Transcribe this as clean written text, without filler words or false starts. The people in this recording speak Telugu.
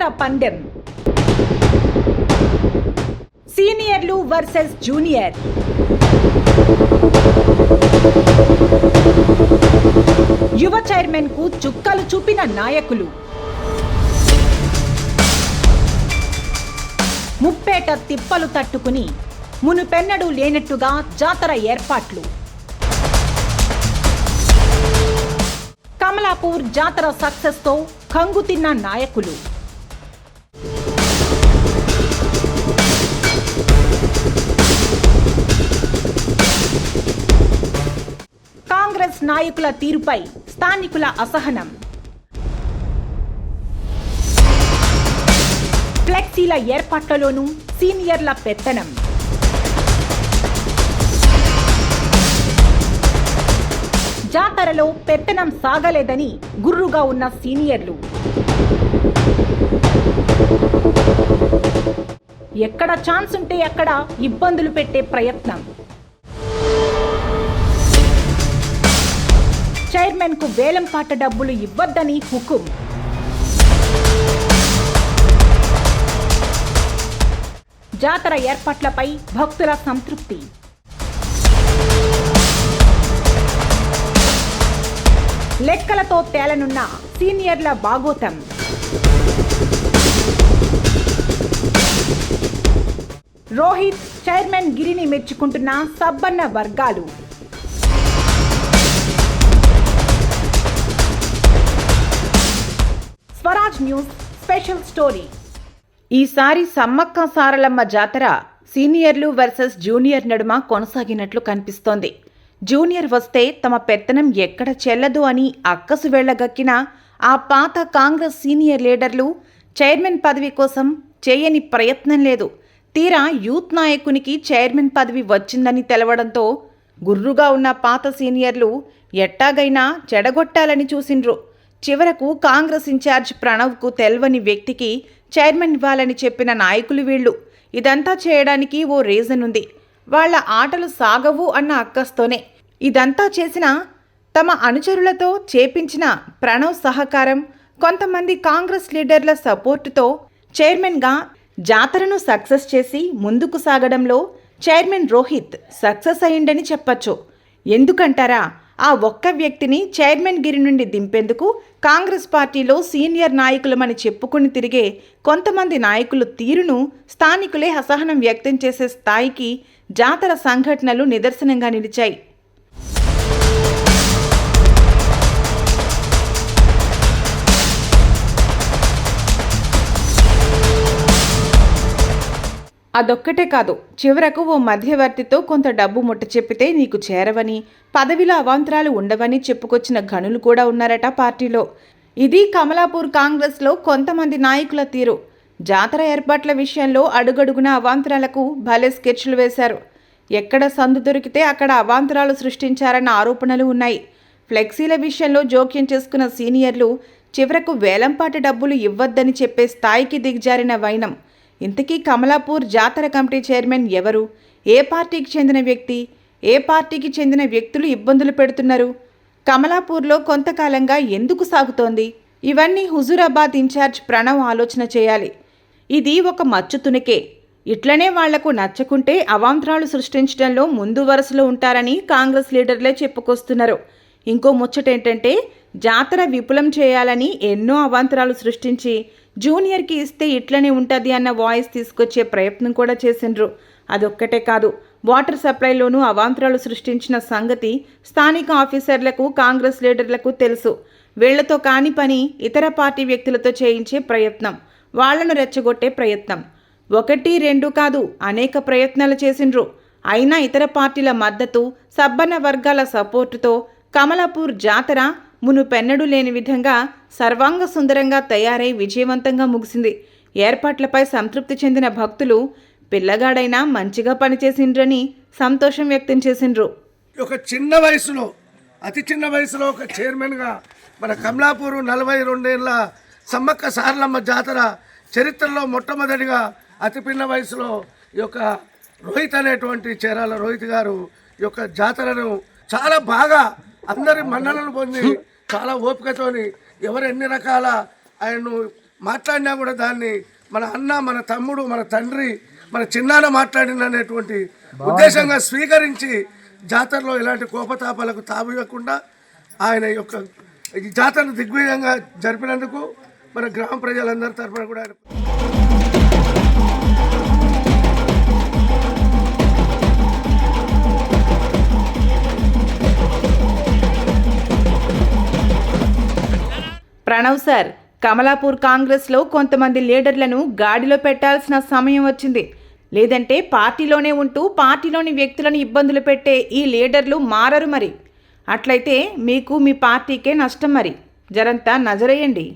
జాతర పందెం సీనియర్లు వర్సెస్ జూనియర్. యువ చైర్మన్ కు చుక్కలు చూపిన నాయకులు. ముప్పేట తిప్పలు తట్టుకుని మునుపెన్నడూ లేనట్టుగా జాతర ఏర్పాట్లు. కమలాపూర్ జాతర సక్సెస్ తో కంగుతిన్న నాయకులు. కాంగ్రెస్ నాయకుల తీరుపై స్థానికుల అసహనం. ఫ్లెక్సీల ఏర్పాట్లలోనూ సీనియర్ల పెత్తనం. జాతరలో పెత్తనం సాగలేదని గుర్రుగా ఉన్న సీనియర్లు. ఎక్కడ ఛాన్స్ ఉంటే అక్కడ ఇబ్బందులు పెట్టే ప్రయత్నం. చైర్మన్ కు వేలంపాట డబ్బులు ఇవ్వద్దని హుకుం. జాతర ఏర్పాట్లపై భక్తుల సంతృప్తి. లెక్కలతో తేలనున్న సీనియర్ల బాగోతం. రోహిత్ చైర్మన్ గిరిని మెచ్చుకుంటున్న సబ్బన్న వర్గాలు. Swaraj news special story. ఈసారి సమ్మక్క సారలమ్మ జాతర సీనియర్లు వర్సెస్ జూనియర్ నడుమ కొనసాగినట్లు కనిపిస్తోంది. జూనియర్ వస్తే తమ పెత్తనం ఎక్కడ చెల్లదు అని అక్కసు వెళ్లగక్కిన ఆ పాత కాంగ్రెస్ సీనియర్ లీడర్లు చైర్మన్ పదవి కోసం చేయని ప్రయత్నం లేదు. తీరా యూత్ నాయకునికి చైర్మన్ పదవి వచ్చిందని తెలవడంతో గుర్రుగా ఉన్న పాత సీనియర్లు ఎట్టాగైనా చెడగొట్టాలని చూసిండ్రు. చివరకు కాంగ్రెస్ ఇన్ఛార్జ్ ప్రణవ్కు తెల్వని వ్యక్తికి చైర్మన్ ఇవ్వాలని చెప్పిన నాయకులు వీళ్లు. ఇదంతా చేయడానికి ఓ రీజన్ ఉంది. వాళ్ల ఆటలు సాగవు అన్న అక్కస్తోనే ఇదంతా చేసిన తమ అనుచరులతో చేపించిన ప్రణవ్ సహకారం, కొంతమంది కాంగ్రెస్ లీడర్ల సపోర్టుతో చైర్మన్గా జాతరను సక్సెస్ చేసి ముందుకు సాగడంలో చైర్మన్ రోహిత్ సక్సెస్ అయిందని చెప్పచ్చు. ఎందుకంటారా? ఆ ఒక్క వ్యక్తిని చైర్మన్ గిరి నుండి దింపేందుకు కాంగ్రెస్ పార్టీలో సీనియర్ నాయకులమని చెప్పుకుని తిరిగే కొంతమంది నాయకులు తీరును స్థానికులే అసహనం వ్యక్తం చేసే స్థాయికి జాతర సంఘటనలు నిదర్శనంగా నిలిచాయి. అదొక్కటే కాదు, చివరకు ఓ మధ్యవర్తితో కొంత డబ్బు ముట్ట చెప్పితే నీకు చేరవని, పదవిలో అవాంతరాలు ఉండవని చెప్పుకొచ్చిన ఘనులు కూడా ఉన్నారట పార్టీలో. ఇది కమలాపూర్ కాంగ్రెస్లో కొంతమంది నాయకుల తీరు. జాతర ఏర్పాట్ల విషయంలో అడుగడుగున అవాంతరాలకు భలే స్కెచ్లు వేశారు. ఎక్కడ సందు దొరికితే అక్కడ అవాంతరాలు సృష్టించారన్న ఆరోపణలు ఉన్నాయి. ఫ్లెక్సీల విషయంలో జోక్యం చేసుకున్న సీనియర్లు చివరకు వేలంపాటి డబ్బులు ఇవ్వద్దని చెప్పే స్థాయికి దిగజారిన వైనం. ఇంతకీ కమలాపూర్ జాతర కమిటీ చైర్మన్ ఎవరు? ఏ పార్టీకి చెందిన వ్యక్తి? ఏ పార్టీకి చెందిన వ్యక్తులు ఇబ్బందులు పెడుతున్నారు? కమలాపూర్లో కొంతకాలంగా ఎందుకు సాగుతోంది? ఇవన్నీ హుజూరాబాద్ ఇన్ఛార్జ్ ప్రణవ్ ఆలోచన చేయాలి. ఇది ఒక మచ్చు తునికే. ఇట్లనే వాళ్లకు నచ్చకుంటే అవాంతరాలు సృష్టించడంలో ముందు వరుసలో ఉంటారని కాంగ్రెస్ లీడర్లే చెప్పుకొస్తున్నారు. ఇంకో ముచ్చటేంటంటే జాతర విపులం చేయాలని ఎన్నో అవాంతరాలు సృష్టించి జూనియర్కి ఇస్తే ఇట్లనే ఉంటుంది అన్న వాయిస్ తీసుకొచ్చే ప్రయత్నం కూడా చేసిండ్రు. అదొక్కటే కాదు, వాటర్ సప్లైలోనూ అవాంతరాలు సృష్టించిన సంగతి స్థానిక ఆఫీసర్లకు కాంగ్రెస్ లీడర్లకు తెలుసు. వీళ్లతో కాని పని ఇతర పార్టీ వ్యక్తులతో చేయించే ప్రయత్నం, వాళ్లను రెచ్చగొట్టే ప్రయత్నం. 1, 2 కాదు, అనేక ప్రయత్నాలు చేసిండ్రు. అయినా ఇతర పార్టీల మద్దతు, సబ్బన్న వర్గాల సపోర్టుతో కమలాపూర్ జాతర మునుపెన్నడూ లేని విధంగా సర్వాంగ సుందరంగా తయారై విజయవంతంగా ముగిసింది. ఏర్పాట్లపై సంతృప్తి చెందిన భక్తులు పిల్లగాడైనా మంచిగా పనిచేసిండ్రని సంతోషం వ్యక్తం చేసిండ్రు. ఒక చిన్న వయసులో, అతి చిన్న వయసులో ఒక చైర్మన్గా మన కమలాపూర్ 42 ఏళ్ళ సమ్మక్క సారలమ్మ జాతర చరిత్రలో మొట్టమొదటిగా అతి పిన్న వయసులో ఈ యొక్క రోహిత్ అనేటువంటి చేరాల రోహిత్ గారు ఈ యొక్క జాతరను చాలా బాగా అందరి మన్ననలు పొంది చాలా ఓపికతోని ఎవరు ఎన్ని రకాల ఆయన్ను మాట్లాడినా కూడా దాన్ని మన అన్న, మన తమ్ముడు, మన తండ్రి, మన చిన్నాన్న మాట్లాడిననేటువంటి ఉద్దేశంగా స్వీకరించి జాతరలో ఎలాంటి కోపతాపాలకు తావివ్వకుండా ఆయన యొక్క ఈ జాతరను దిగ్విజయంగా జరిపినందుకు మన గ్రామ ప్రజలందరి తరఫున కూడా ఆయన ప్రణవ్ సార్, కమలాపూర్ కాంగ్రెస్లో కొంతమంది లీడర్లను గాడిలో పెట్టాల్సిన సమయం వచ్చింది. లేదంటే పార్టీలోనే ఉంటూ పార్టీలోని వ్యక్తులను ఇబ్బందులు పెట్టే ఈ లీడర్లు మారరు మరి. అట్లయితే మీకు మీ పార్టీకే నష్టం మరి. జరంతా నజరేయండి.